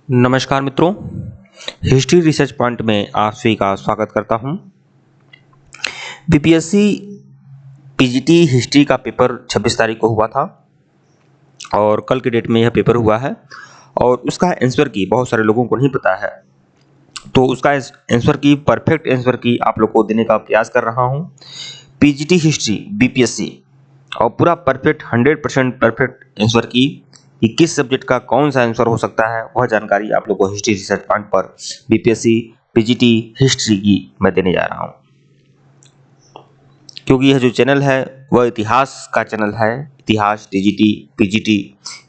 नमस्कार मित्रों, history research point में आप सभी का स्वागत करता हूं। बीपीएससी पीजीटी हिस्ट्री का पेपर 26 तारीख को हुआ था और कल की डेट में यह पेपर हुआ है और उसका आंसर की बहुत सारे लोगों को नहीं पता है, तो उसका आंसर की परफेक्ट आंसर की आप लोग को देने का प्रयास कर रहा हूं। पीजीटी हिस्ट्री बीपीएससी और पूरा परफेक्ट 100% परफेक्ट आंसर की कि किस सब्जेक्ट का कौन सा आंसर हो सकता है, वह जानकारी आप लोग को हिस्ट्री रिसर्च पॉइंट पर बीपीएससी पीजीटी हिस्ट्री की मैं देने जा रहा हूं। क्योंकि यह जो चैनल है वह इतिहास का चैनल है। इतिहास, TGT, PGT,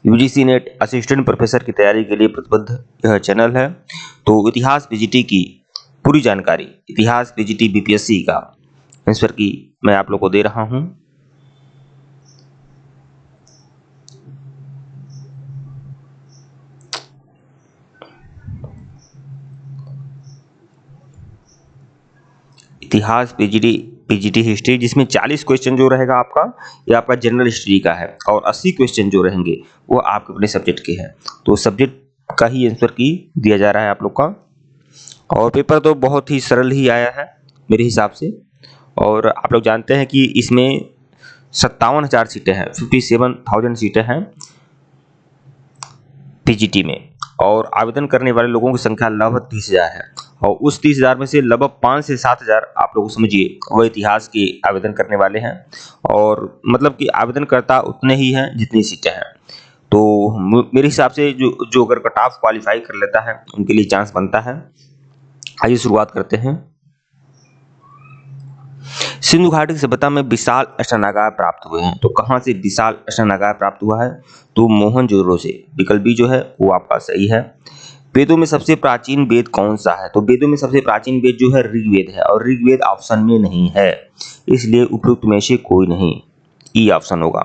UGC net assistant professor की तैयारी के लिए प्रतिबद्ध यह चैनल है। तो इतिहास पीजीटी की पूरी जानकारी, इतिहास पीजीटी बीपीएससी का आंसर की मैं आप लोग को दे रहा हूं। इतिहास पीजीटी हिस्ट्री, जिसमें 40 क्वेश्चन जो रहेगा आपका, ये आपका जनरल हिस्ट्री का है और 80 क्वेश्चन जो रहेंगे वो आपके अपने सब्जेक्ट के हैं। तो सब्जेक्ट का ही आंसर की दिया जा रहा है आप लोग का, और पेपर तो बहुत ही सरल ही आया है मेरे हिसाब से। और आप लोग जानते हैं कि इसमें 57,000 सीटें हैं, 57,000 सीटें हैं पीजीटी में, और आवेदन करने वाले लोगों की संख्या लगभग 30,000 है। और उस 30,000 में से लगभग 5 से 7,000 आप लोग समझिए वह इतिहास के आवेदन करने वाले हैं, और मतलब कि आवेदनकर्ता उतने ही हैं जितनी सीटें हैं। तो मेरे हिसाब से जो जो अगर कट ऑफ क्वालिफाई कर लेता है उनके लिए चांस बनता है। आइए शुरुआत करते हैं। सिंधु घाटी की सभ्यता में विशाल स्नानागार प्राप्त हुए हैं। तो कहाँ से विशाल स्नानागार प्राप्त हुआ है? तो मोहनजोदड़ो से। विकल्प बी जो है वो आपका सही है। वेदों में सबसे प्राचीन वेद कौन सा है? तो वेदों में सबसे प्राचीन वेद जो है ऋग्वेद है, और ऋग्वेद ऑप्शन में नहीं है, इसलिए उपयुक्त में से कोई नहीं, ई ऑप्शन होगा।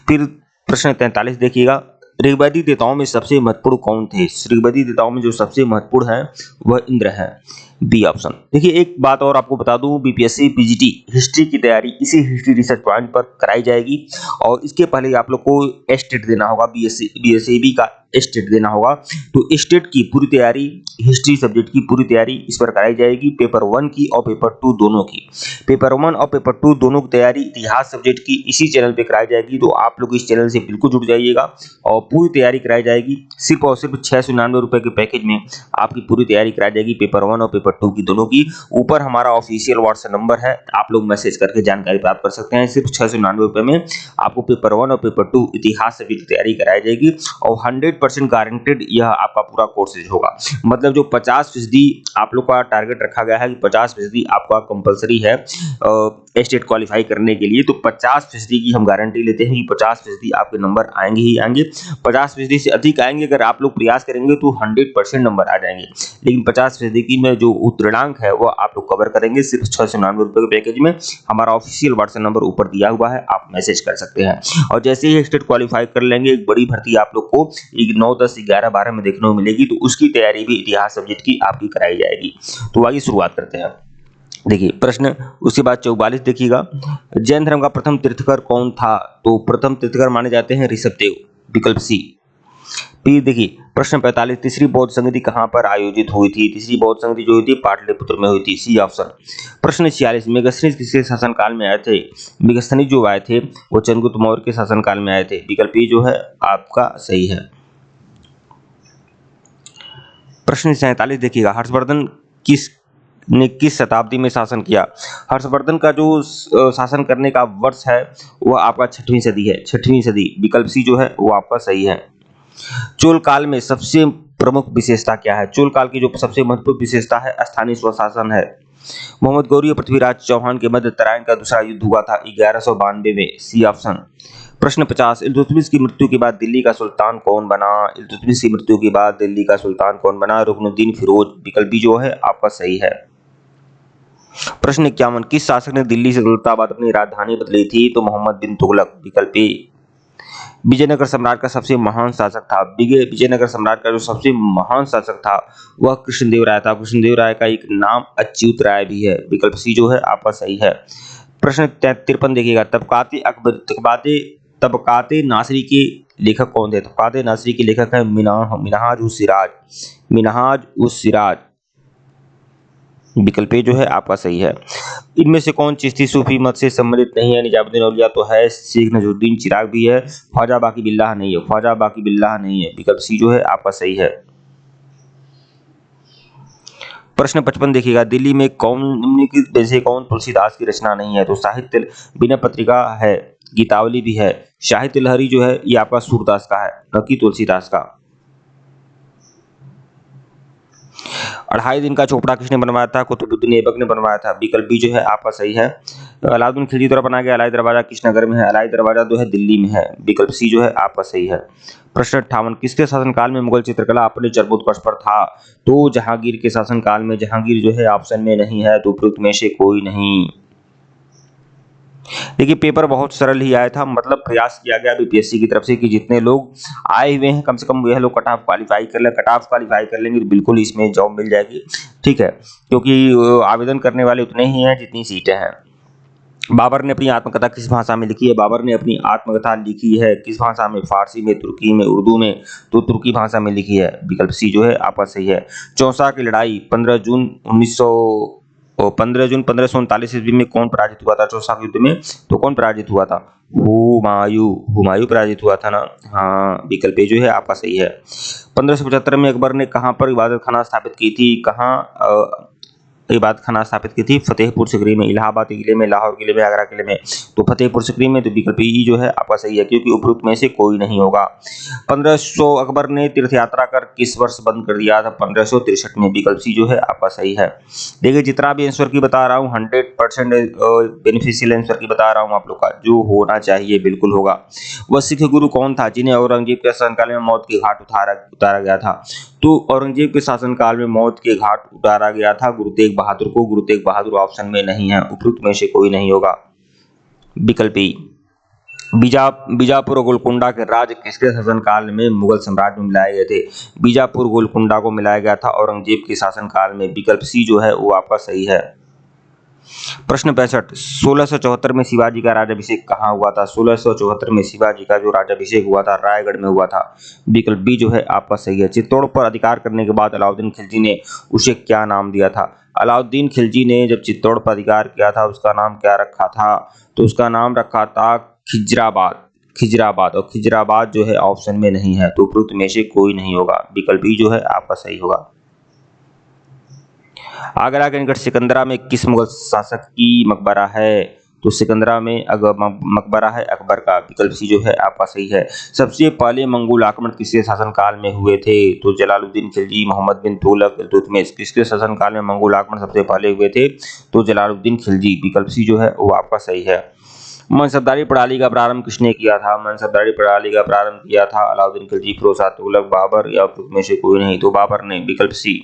फिर प्रश्न 43 देखिएगा, ऋग्वेदी देवताओं में सबसे महत्वपूर्ण कौन थे? ऋग्वेदी देवताओं में जो सबसे महत्वपूर्ण है वह इंद्र है, बी ऑप्शन। देखिए एक बात और आपको बता दूं, बीपीएससी पीजीटी हिस्ट्री की तैयारी इसी हिस्ट्री रिसर्च पॉइंट पर कराई जाएगी, और इसके पहले आप लोग को एस्टेट देना होगा, बीएससी का एस्टेट देना होगा। तो एस्टेट की पूरी तैयारी, हिस्ट्री सब्जेक्ट की पूरी तैयारी इस पर कराई जाएगी, पेपर 1 की और पेपर 2 दोनों की। पेपर 1 और पेपर 2 दोनों की तैयारी इतिहास सब्जेक्ट की इसी चैनल पे कराई जाएगी। तो आप लोग इस चैनल से बिल्कुल जुड़ जाइएगा और पूरी तैयारी कराई जाएगी। सिर्फ और सिर्फ 699 रुपए के पैकेज में आपकी पूरी तैयारी कराई जाएगी, पेपर 1 और पेपर 2 की दोनों की। ऊपर हमारा ऑफिशियल व्हाट्सएप नंबर है, आप लोग मैसेज करके जानकारी प्राप्त कर सकते हैं। सिर्फ 699 रुपए में आपको पेपर 1 और पेपर 2 इतिहास सब्जेक्ट की तैयारी कराई जाएगी, और 100% गारंटेड यह आपका पूरा कोर्सेज होगा। मतलब जो 50% आप लोग का टारगेट रखा गया है कि 50% आपका कंपलसरी है स्टेट क्वालिफाई करने के लिए, तो 50% की हम गारंटी लेते हैं कि 50% आपके नंबर आएंगे ही आएंगे। 50% से अधिक आएंगे अगर आप लोग प्रयास करेंगे तो 100% नंबर आ जाएंगे, लेकिन 50% की में जो उत्तीर्णांक है वो आप लोग कवर करेंगे सिर्फ 699 रुपए के पैकेज में। हमारा ऑफिशियल व्हाट्सएप नंबर ऊपर दिया हुआ है, आप मैसेज कर सकते हैं। और जैसे ही स्टेट क्वालिफाई कर लेंगे, एक बड़ी भर्ती आप लोग को 9, 10, 11, 12 में देखने को मिलेगी, तो उसकी तैयारी भी इतिहास सब्जेक्ट की आपकी कराई जाएगी। तो आइए शुरुआत करते हैं। देखिए प्रश्न उसके बाद 44 देखिएगा, जैन धर्म का प्रथम तीर्थकर कौन था? तो प्रथम तीर्थकर माने जाते हैं ऋषभदेव, विकल्प सी। फिर देखिए प्रश्न 45, तीसरी बौद्ध संगति कहां पर आयोजित हुई थी? तीसरी बौद्ध संगति जो हुई थी पाटलिपुत्र में हुई थी, सी ऑप्शन। प्रश्न 46, मेगस्थनीज किसके शासनकाल में आए थे? मेगस्थनीज जो आए थे वो चंद्रगुप्त मौर्य के शासनकाल में आए थे, विकल्प ए जो है आपका सही है। प्रश्न 47 देखिएगा, हर्षवर्धन ने किस शताब्दी में शासन किया? हर्षवर्धन का जो शासन करने का वर्ष है वह आपका 6वीं सदी है, 6वीं सदी, विकल्प सी जो है वो आपका सही है। चोल काल में सबसे प्रमुख विशेषता क्या है? चोल काल की जो सबसे महत्वपूर्ण विशेषता है स्थानीय स्वशासन है। मोहम्मद गौरी और पृथ्वीराज चौहान के मध्य तराइन का दूसरा युद्ध हुआ था 1192 में, सी ऑप्शन। प्रश्न 50, इल्तुतमिश की मृत्यु के बाद दिल्ली का सुल्तान कौन बना? इल्तुतमिश की मृत्यु के बाद दिल्ली का सुल्तान कौन बना? रुकनुद्दीन फिरोज, विकल्प बी जो है आपका सही है। प्रश्न 51, किस शासक ने दिल्ली से दौलताबाद अपनी राजधानी बदली थी? तो मोहम्मद बिन तुगलक, विकल्प ए। विजयनगर सम्राट का सबसे महान शासक था, विजयनगर सम्राट का जो सबसे महान शासक था वह कृष्णदेव राय था। कृष्णदेव राय का एक नाम अच्युत राय भी है, विकल्प सी जो है आपका सही है। प्रश्न 53 देखिएगा, तबकाते नासरी के लेखक कौन थे? तो कादर नासरी के लेखक है मिनहाज उस सिराज, मिनहाज उस सिराज। विकल्प ए जो है आपका सही है। इनमें से कौन चिश्ती सूफी मत से संबंधित नहीं है? निजामुद्दीन औलिया तो है, शेख नजरुद्दीन चिराग भी है, ख्वाजा बाकी बिल्लाह नहीं है, ख्वाजा बाकी बिल्लाह नहीं है। विकल्प सी जो है आपका सही है। प्रश्न 55 देखिएगा, दिल्ली में कौन निम्नलिखित में से कौन तुलसीदास की रचना नहीं है? तो साहित्य बिना पत्रिका है, गीतावली भी है, साहित्य लहरी जो है ये आपका सूरदास का है, न कि तुलसीदास का। 2.5 दिन का चोपड़ा किसने बनवाया था? कुतुबुद्दीन ऐबक ने बनवाया था। विकल्प बी जो है आपका सही है। अलाउद्दीन खिलजी द्वारा बनाया गया अलाई दरवाजा किस नगर में है? अलाई दरवाजा जो है दिल्ली में है। विकल्प सी जो है आपका सही है। प्रश्न 58, किसके शासनकाल में मुगल चित्रकला अपने चरमोत्कर्ष पर था? तो जहांगीर के शासनकाल में। जहांगीर जो है ऑप्शन में नहीं है, तो उपयुक्त में से कोई नहीं। देखिए पेपर बहुत सरल ही आया था, मतलब प्रयास किया गया बीपीएससी की तरफ से कि जितने लोग आए हुए हैं कम से कम वह लोग कट ऑफ क्वालिफाई कर ले, कट ऑफ क्वालिफाई कर लेंगे तो बिल्कुल इसमें जॉब मिल जाएगी। ठीक है, क्योंकि आवेदन करने वाले उतने ही हैं जितनी सीटें हैं। बाबर ने अपनी आत्मकथा किस भाषा में लिखी है? बाबर ने अपनी आत्मकथा लिखी है किस भाषा में? फारसी में, तुर्की में, उर्दू में? तो तुर्की भाषा में लिखी है। विकल्प सी जो है आपका सही है। चौसा की लड़ाई 15 जून 1539 ईस्वी में कौन पराजित हुआ था? चौसा के युद्ध में तो कौन पराजित हुआ था? हुमायूं पराजित हुआ था ना। हाँ, विकल्प ए जो है आपका सही है। 1575 में अकबर ने कहाँ पर इबादत खाना स्थापित की थी? कहाँ इबादत खाना स्थापित की थी? फतेहपुर सिकरी में, इलाहाबाद किले में, लाहौर किले में, आगरा किले में? तो फतेहपुर सिकरी में। तो विकल्प ई जो है आपका सही है, क्योंकि उपरोक्त में से कोई नहीं होगा। 1500 अकबर ने तीर्थ यात्रा कर किस वर्ष बंद कर दिया था? 1563 में। विकल्प सी जो है आपका सही है। देखिए जितना भी आंसर की बता रहा हूँ 100% बेनिफिशियल आंसर की बता रहा हूँ आप लोग का, जो होना चाहिए बिल्कुल होगा। वह सिख गुरु कौन था जिन्हें औरंगजेब के शासनकाल में मौत के घाट उतारा गया था? तो औरंगजेब के शासनकाल में मौत के घाट उतारा गया था गुरु तेग बहादुर को। गुरु तेग बहादुर ऑप्शन में नहीं है, उपयुक्त में से कोई नहीं होगा। विकल्प ई। बीजापुर और गोलकुंडा के राज्य किसके शासनकाल में मुगल साम्राज्य में मिलाए गए थे? बीजापुर गोलकुंडा को मिलाया गया था औरंगजेब के शासनकाल में। विकल्प सी जो है वो आपका सही है। प्रश्न 65, 1674 में शिवाजी का राज्याभिषेक कहाँ हुआ था? 1674 में शिवाजी का जो राज्याभिषेक हुआ था रायगढ़ में हुआ था। विकल्प बी जो है आपका सही है। चित्तौड़ पर अधिकार करने के बाद अलाउद्दीन खिलजी ने उसे क्या नाम दिया था? अलाउद्दीन खिलजी ने जब चित्तौड़ पर अधिकार किया था उसका नाम क्या रखा था? तो उसका नाम रखा था खिजराबाद। खिजराबाद, और खिजराबाद जो है ऑप्शन में नहीं है, तो उपयुक्त में से कोई नहीं होगा। विकल्प बी जो है आपका सही होगा। आगरा के निकट सिकंदरा में किस मुगल शासक की मकबरा है? तो सिकंदरा में मकबरा है अकबर का। विकल्प सी जो है आपका सही है। सबसे पहले मंगोल आक्रमण किसके शासनकाल में हुए थे? तो जलालुद्दीन खिलजी, मोहम्मद बिन तुगलक, इल्तुतमिश। किसके शासनकाल में मंगोल आक्रमण सबसे पहले हुए थे? तो जलालुद्दीन खिलजी। विकल्प सी जो है वो आपका सही है। मनसबदारी प्रणाली का प्रारंभ किसने किया था? मनसबदारी प्रणाली का प्रारंभ किया था अलाउद्दीन खिलजी, फिरोज शाह तुगलक, बाबर, या में से कोई नहीं? तो बाबर ने। विकल्प सी।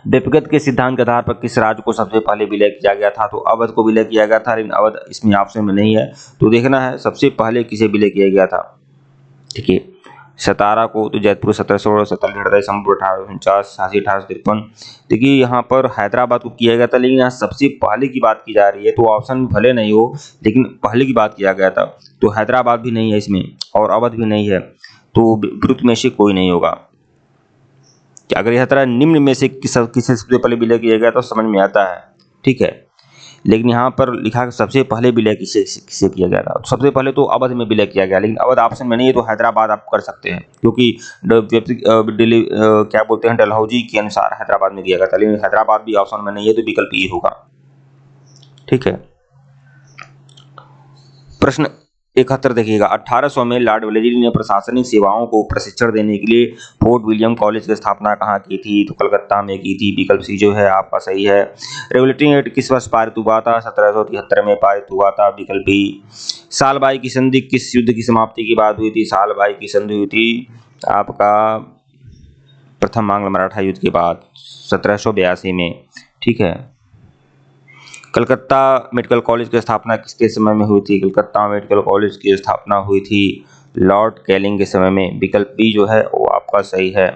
व्यक्तिगत के सिद्धांत के आधार पर किस राज्य को सबसे पहले विलय किया गया था? तो अवध को विलय किया गया था, लेकिन अवध इसमें ऑप्शन में नहीं है, तो देखना है सबसे पहले किसे विलय किया गया था। ठीक है, सतारा को, तो जयपुर 1747, दिसंबर 1849, झांसी 1853। देखिए यहाँ पर हैदराबाद को किया गया था, लेकिन यहाँ सबसे पहले की बात की जा रही है, तो ऑप्शन भले नहीं हो लेकिन पहले की बात किया गया था, तो हैदराबाद भी नहीं है इसमें और अवध भी नहीं है, तो विरुद्ध में से कोई नहीं होगा। अगर यह तरह निम्न में से किसे सबसे पहले विलय किया गया तो समझ में आता है। ठीक है, लेकिन यहाँ पर लिखा सबसे पहले विलय किसे किया गया था? सबसे पहले तो अवध में विलय किया गया, लेकिन अवध ऑप्शन में नहीं है, तो हैदराबाद आप कर सकते हैं, क्योंकि क्या बोलते हैं डलहौजी के अनुसार हैदराबाद में किया गया था, लेकिन हैदराबाद भी ऑप्शन में नहीं है, तो विकल्प ई होगा। ठीक है, प्रश्न 71 देखिएगा, 1800 में लॉर्ड वेलेस्ली ने प्रशासनिक सेवाओं को प्रशिक्षण देने के लिए फोर्ट विलियम कॉलेज की स्थापना कहाँ की थी? तो कलकत्ता में की थी। विकल्प सी जो है आपका सही है। रेगुलेटिंग एक्ट किस वर्ष पारित हुआ था? 1773 में पारित हुआ था। विकल्प बी। सालबाई की संधि किस युद्ध की समाप्ति के बाद हुई थी? सालबाई की संधि हुई थी आपका प्रथम आंग्ल मराठा युद्ध के बाद 1782 में। ठीक है, कलकत्ता मेडिकल कॉलेज की स्थापना किसके समय में हुई थी? कलकत्ता मेडिकल कॉलेज की स्थापना हुई थी लॉर्ड कैनिंग के समय में। विकल्प बी जो है वो आपका सही है।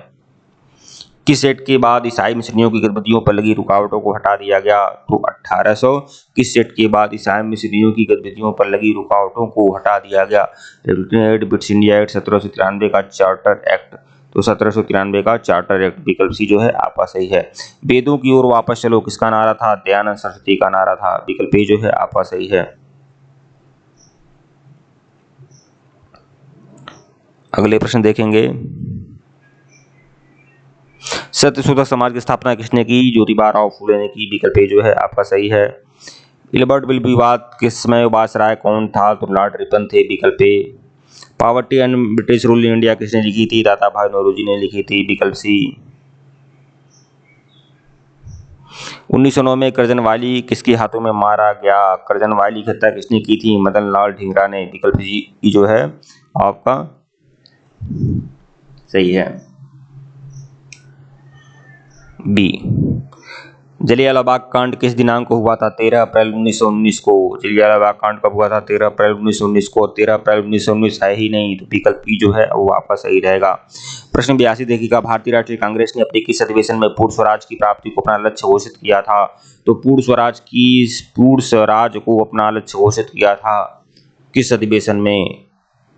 किस सेट के बाद ईसाई मिशनरियों की गतिविधियों पर लगी रुकावटों को हटा दिया गया? तो 1800। किस सेट के बाद ईसाई मिशनरियों की गतिविधियों पर लगी रुकावटों को हटा दिया गया? एक्ट, ब्रिटिश इंडिया एक्ट, 1793 का चार्टर एक्ट। तो 1793 का चार्टर एक्ट, विकल्प सी जो है आपका सही है। वेदों की ओर वापस चलो किसका नारा था? दयानंद सरस्वती का नारा था, विकल्प ए जो है आपका सही है। अगले प्रश्न देखेंगे। सत्यशोधक समाज की स्थापना किसने की? ज्योतिबा राव फूले ने की, विकल्प ए जो है आपका सही है। इलबर्ट बिल विवाद किस समय वायसराय कौन था? तो लॉर्ड रिपन थे, विकल्प A. Poverty and British rule in India किसने लिखी थी? दादा भाई नौरोजी ने लिखी थी, विकल्प सी। 1909 में करजनवाली किसके हाथों में मारा गया? करजनवाली की हत्या किसने की थी? मदन लाल ढींगरा ने, विकल्प जी जो है आपका सही है, बी। जलियांवाला बाग कांड किस दिनांक को हुआ था? 13 अप्रैल 1919 को। जलियांवाला बाग कांड कब हुआ था? 13 अप्रैल 1919 को। 13 अप्रैल 1919 है ही नहीं, तो विकल्प ई जो है वो आपका सही रहेगा। प्रश्न 82 देखिएगा। भारतीय राष्ट्रीय कांग्रेस ने अपने किस अधिवेशन में पूर्ण स्वराज की प्राप्ति को अपना लक्ष्य घोषित किया था? तो पूर्ण स्वराज को अपना लक्ष्य घोषित किया था किस अधिवेशन में?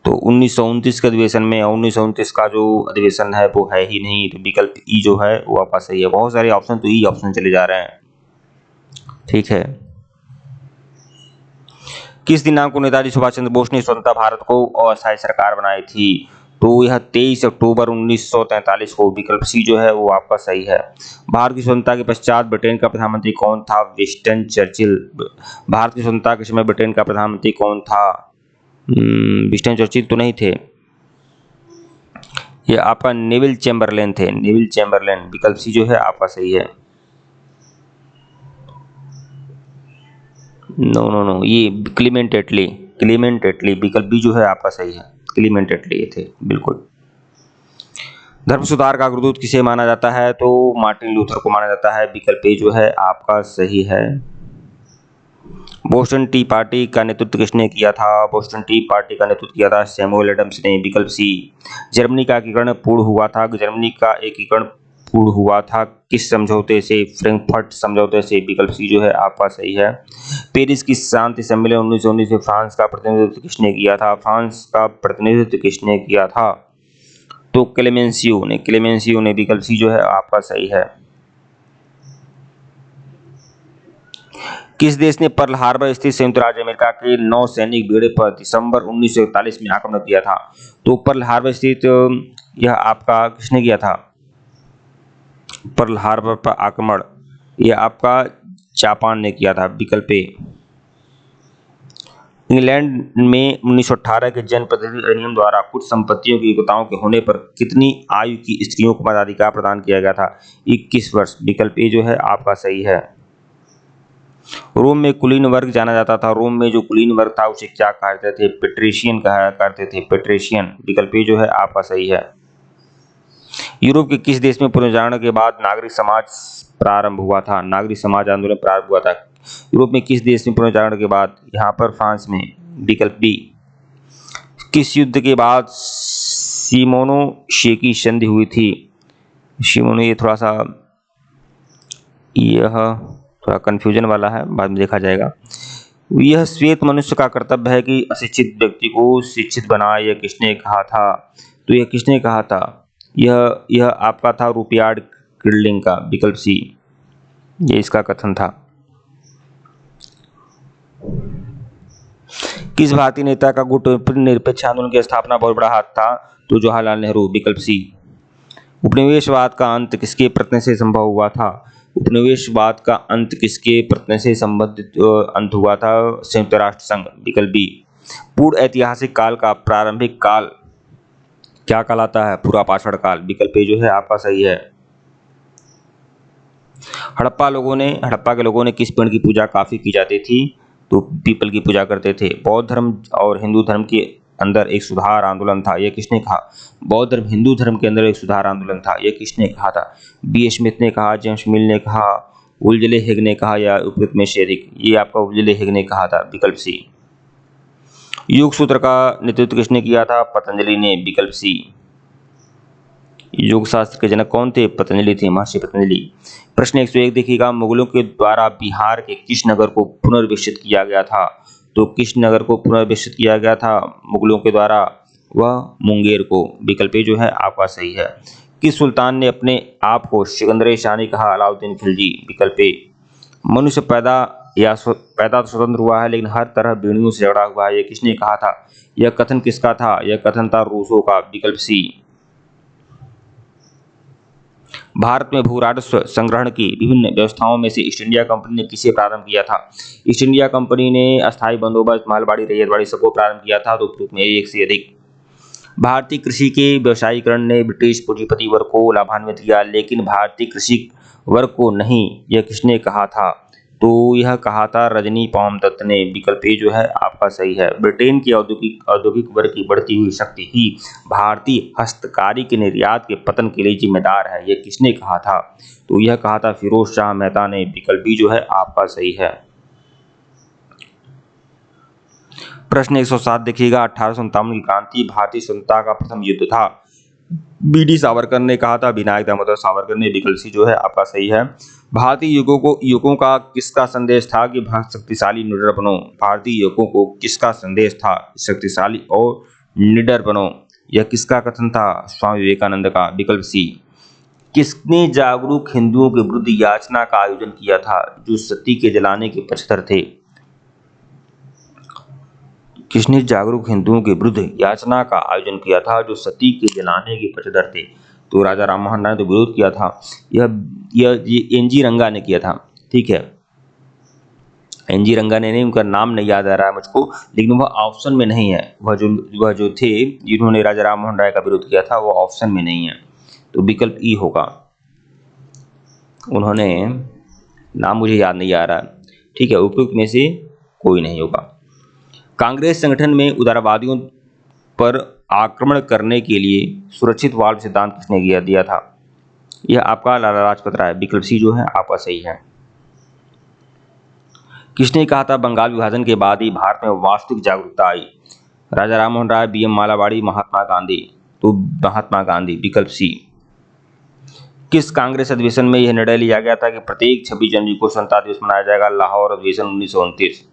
तो 1929 के अधिवेशन में। 1929 का जो अधिवेशन है वो है ही नहीं, तो विकल्प ई जो है वो आपका सही है। बहुत सारे ऑप्शन तो ई ऑप्शन चले जा रहे हैं, ठीक है। किस दिनांक को नेताजी सुभाष चंद्र बोस ने स्वतंत्र भारत को अस्थायी सरकार बनाई थी? तो यह 23 अक्टूबर 1943 को, विकल्प सी जो है वो आपका सही है। भारत की स्वतंत्रता के पश्चात ब्रिटेन का प्रधानमंत्री कौन था? Winston Churchill. भारत की स्वतंत्रता के समय ब्रिटेन का प्रधानमंत्री कौन था? विंस्टन चर्चिल तो नहीं थे, ये आपका नेविल चैम्बरलेन थे, नेविल चैम्बरलेन, विकल्प सी जो है आपका सही है। नो नो नो, ये क्लीमेंट एटली, क्लीमेंट एटली, विकल्प बी जो है आपका सही है। क्लीमेंट एटली ये थे, बिल्कुल। धर्म सुधार का अग्रदूत किसे माना जाता है? तो मार्टिन लूथर को माना जाता है, विकल्प ए जो है आपका सही है। बोस्टन टी पार्टी का नेतृत्व किसने किया था? बोस्टन टी पार्टी का नेतृत्व किया था सैमुअल एडम्स ने, विकल्प सी। जर्मनी का एकीकरण पूर्ण हुआ था, जर्मनी का एकीकरण पूर्ण हुआ था किस समझौते से? फ्रैंकफर्ट समझौते से, विकल्प सी जो है आपका सही है। पेरिस की शांति सम्मेलन 1919 में फ्रांस का प्रतिनिधित्व किसने किया था? फ्रांस का प्रतिनिधित्व किसने किया था? तो क्लेमेंसियो ने, क्लेमेंसियो ने, विकल्प सी जो है आपका सही है। किस देश ने पर्ल हार्बर स्थित संयुक्त राज्य अमेरिका के 9 सैनिक बेड़े पर दिसंबर 1941 में आक्रमण किया था? तो पर्ल हार्बर स्थित यह आपका किसने किया था? पर्ल हार्बर पर आक्रमण यह आपका जापान ने किया था, विकल्प ए। इंग्लैंड में 1918 के जनप्रतिनिधि अधिनियम द्वारा कुछ संपत्तियों की योग्यताओं के होने पर कितनी आयु की स्त्रियों को मताधिकार प्रदान किया गया था? 21 वर्ष, विकल्प ए जो है आपका सही है। रोम में कुलीन वर्ग जाना जाता था, रोम में जो कुलीन वर्ग था उसे क्या कहते थे? पेट्रिशियन कहा करते थे, पेट्रिशियन, विकल्प ए जो है आपका सही है। यूरोप के किस देश में पुनर्जागरण के बाद नागरिक समाज प्रारंभ हुआ था? नागरिक समाज आंदोलन प्रारंभ हुआ था यूरोप में किस देश में पुनर्जागरण के बाद? यहाँ पर फ्रांस में, विकल्प बी। किस युद्ध के बाद शिमोनोसेकी की संधि हुई थी? शिमोनो, ये थोड़ा सा यह थोड़ा कंफ्यूजन वाला है, बाद में देखा जाएगा। यह श्वेत मनुष्य का कर्तव्य है कि अशिक्षित व्यक्ति को शिक्षित बनाए, यह किसने कहा था? तो यह किसने कहा था? यह आपका था रुडयार्ड किपलिंग का, विकल्प सी, ये इसका कथन था। किस भारतीय नेता का गुट निरपेक्ष आंदोलन की स्थापना बहुत बड़ा हाथ था? तो जवाहरलाल नेहरू, विकल्प सी। उपनिवेशवाद का अंत किसके प्रयत्न से संभव हुआ था? उपनिवेशवाद का अंत किसके प्रयत्न से संबंधित अंत हुआ था? संयुक्त राष्ट्र संघ, विकल्प बी। पूर्व ऐतिहासिक काल का प्रारंभिक काल क्या कहलाता है? पूरा पाषाण काल, विकल्प ए जो है आपका सही है। हड़प्पा के लोगों ने किस पेड़ की पूजा काफी की जाती थी? तो पीपल की पूजा करते थे। बौद्ध धर्म और हिंदू धर्म के अंदर एक सुधार आंदोलन था, यह किसने कहा? बौद्ध धर्म हिंदू धर्म के अंदर एक सुधार आंदोलन था, यह किसने कहा था? बी स्मिथ ने कहा, जेम्स मिल ने कहा, उल्जले हेग ने कहा, या उपयुक्त में से अधिक? ये आपका उल्जले हेग ने कहा था, विकल्प सी। योग सूत्र का नेतृत्व किसने किया था? पतंजलि ने, विकल्प सी। योग शास्त्र के जनक कौन थे? पतंजलि थे, महर्षि पतंजलि। प्रश्न 101 देखिएगा, मुगलों के द्वारा बिहार के किस नगर को पुनर्विकसित किया गया था? तो किस नगर को पुनर्विकसित किया गया था मुगलों के द्वारा? वह मुंगेर को। विकल्प ए जो है आपका सही है। किस सुल्तान ने अपने आप को सिकंदर शाही कहा? अलाउद्दीन खिलजी। विकल्प ए। मनुष्य पैदा तो स्वतंत्र हुआ है, लेकिन हर तरह बीड़ियों से जड़ा हुआ है, यह किसने कहा था? यह कथन किसका था? यह कथन था रूसो का। विकल्प सी। भारत में भू राजस्व संग्रहण की विभिन्न व्यवस्थाओं में से ईस्ट इंडिया कंपनी ने किसे प्रारंभ किया था? ईस्ट इंडिया कंपनी ने अस्थायी बंदोबस्त, मालगाड़ी, रैयतवाड़ी सबको प्रारंभ किया था, तो उपयुक्त में एक से अधिक। भारतीय कृषि के व्यवसायीकरण ने ब्रिटिश पूंजीपति वर्ग को लाभान्वित किया, लेकिन भारतीय कृषि वर्ग को नहीं, यह किसने कहा था? तो यह कहा था रजनी पाम दत्त ने। विकल्प ए जो है आपका सही है। ब्रिटेन की औद्योगिक वर्ग की बढ़ती हुई शक्ति ही भारतीय हस्तकारी के निर्यात के पतन के लिए जिम्मेदार है, यह किसने कहा था? तो यह कहा था फिरोज शाह मेहता ने। विकल्प बी जो है आपका सही है। प्रश्न 107 देखिएगा, 1857 की क्रांति भारतीय स्वतंत्रता का प्रथम युद्ध था। बी.डी. सावरकर ने कहा था, विनायक दामोदर सावरकर ने। विकल्प सी जो है आपका सही है। भारतीय युवकों का किसका संदेश था कि शक्तिशाली निडर बनो? भारतीय युवकों को किसका संदेश था? शक्तिशाली और निडर बनो। यह किसका कथन था? स्वामी विवेकानंद का। विकल्प सी। किसने जागरूक हिंदुओं के विरुद्ध याचना का आयोजन किया था, जो सती के जलाने के पक्षधर थे? किसने जागरूक हिंदुओं के विरुद्ध याचना का आयोजन किया था, जो सती के जलाने के पक्षधर थे? तो राजा राममोहन राय ने तो विरोध किया था। यह एन जी रंगा ने किया था। ठीक है, एन जी रंगा ने नहीं, उनका नाम नहीं याद आ रहा है मुझको, लेकिन वह ऑप्शन में नहीं है। वह जो थे जिन्होंने राजा राममोहन राय का विरोध किया था, वह ऑप्शन में नहीं है, तो विकल्प ई होगा। उन्होंने नाम मुझे याद नहीं आ रहा। ठीक है, उपयुक्त में से कोई नहीं होगा। कांग्रेस संगठन में उदारवादियों पर आक्रमण करने के लिए सुरक्षित वाल्व सिद्धांत किसने दिया था? यह आपका लाला लाजपत राय। विकल्प सी जो है आपका सही है। किसने कहा था बंगाल विभाजन के बाद ही भारत में वास्तविक जागरूकता आई? Raja Rammohan Roy, B M मालावाड़ी, Mahatma Gandhi. तो महात्मा गांधी। विकल्प सी। किस कांग्रेस अधिवेशन में यह निर्णय लिया गया था कि प्रत्येक 26 जनवरी को स्वतंत्रता दिवस मनाया जाएगा? लाहौर अधिवेशन 1929।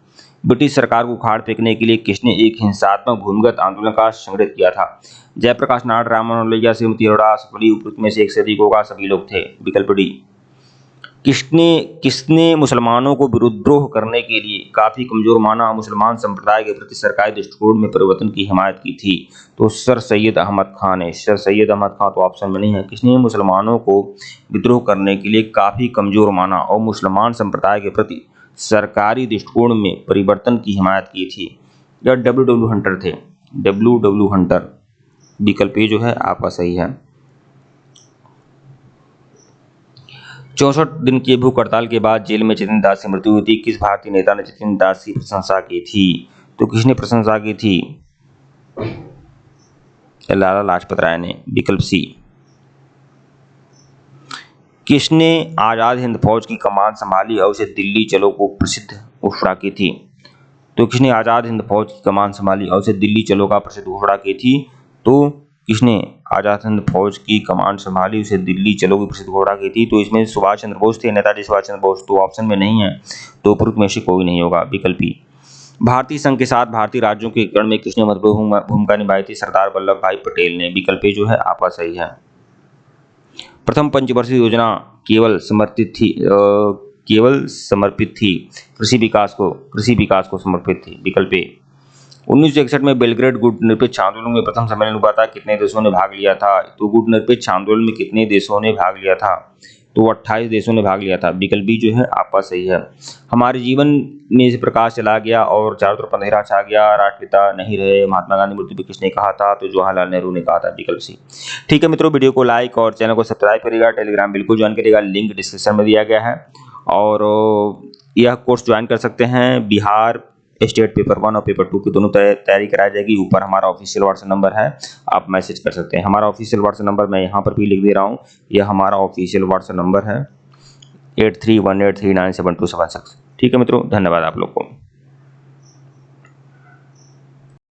ब्रिटिश सरकार को उखाड़ फेंकने के लिए किसने एक हिंसात्मक भूमिगत आंदोलन का संगठित किया था? जयप्रकाश नारायण, राम मनोहर लोहिया, श्रीमती अरोड़ा, आसफली। उपयुक्त में से एक से अधिक होगा, सभी लोग थे। विकल्प डी। किसने मुसलमानों को विद्रोह करने के लिए काफी कमजोर माना, मुसलमान संप्रदाय के प्रति सरकारी दृष्टिकोण में परिवर्तन की हिमायत की थी? तो सर सैयद अहमद खान ने। सर सैयद अहमद खान तो ऑप्शन में नहीं है। किसने मुसलमानों को विद्रोह करने के लिए काफी कमजोर माना और मुसलमान संप्रदाय के प्रति सरकारी दृष्टिकोण में परिवर्तन की हिमायत की थी? यह डब्ल्यू हंटर थे। W Hunter. विकल्प ए जो है आपका सही है। 64 दिन की भूख हड़ताल के बाद जेल में जितेंद्र दास की मृत्यु हुई थी। किस भारतीय नेता ने जितेंद्र दास की प्रशंसा की थी? तो किसने प्रशंसा की थी? लाला लाजपत राय ने। विकल्प सी। किसने आजाद हिंद फौज की कमान संभाली और उसे दिल्ली चलो को प्रसिद्ध घोषणा की थी? तो किसने आजाद हिंद फौज की कमान संभाली और उसे दिल्ली चलो का प्रसिद्ध घोषणा की थी? तो किसने आजाद हिंद फौज की कमान संभाली, उसे दिल्ली चलो की प्रसिद्ध घोषणा की थी? तो इसमें सुभाष चंद्र बोस थे, नेताजी सुभाष चंद्र बोस। तो ऑप्शन में नहीं है, तो उपयुक्त में से कोई नहीं होगा। विकल्प ई। भारतीय संघ के साथ भारतीय राज्यों के एकीकरण में किसने महत्वपूर्ण भूमिका निभाई थी? सरदार वल्लभ भाई पटेल ने। विकल्प ए जो है आपका सही है। प्रथम पंचवर्षीय योजना केवल समर्पित थी कृषि विकास को समर्पित थी। विकल्प ए। 1961 में बेलग्रेड गुट निरपेक्ष आंदोलन में प्रथम सम्मेलन हुआ था, कितने देशों ने भाग लिया था? तो गुट निरपेक्ष आंदोलन में कितने देशों ने भाग लिया था? तो 28 देशों ने भाग लिया था। विकल्प बी जो है आपका सही है। हमारे जीवन में से प्रकाश चला गया और चारों तरफ अंधेरा छा गया, राष्ट्रपिता नहीं रहे, महात्मा गांधी मृत्यु पर किसने कहा था? तो जवाहरलाल नेहरू ने कहा था। विकल्प सी। ठीक है मित्रों, वीडियो को लाइक और चैनल को सब्सक्राइब करिएगा। टेलीग्राम बिल्कुल ज्वाइन करिएगा, लिंक डिस्क्रिप्शन में दिया गया है। और यह कोर्स ज्वाइन कर सकते हैं। बिहार स्टेट पेपर 1 और पेपर 2 की दोनों तैयारी कराई जाएगी। ऊपर हमारा ऑफिशियल व्हाट्सएप नंबर है, आप मैसेज कर सकते हैं। हमारा ऑफिशियल व्हाट्सएप नंबर मैं यहाँ पर भी लिख दे रहा हूँ, यह हमारा ऑफिशियल व्हाट्सएप नंबर है 8318397276। ठीक है मित्रों, धन्यवाद आप लोग को।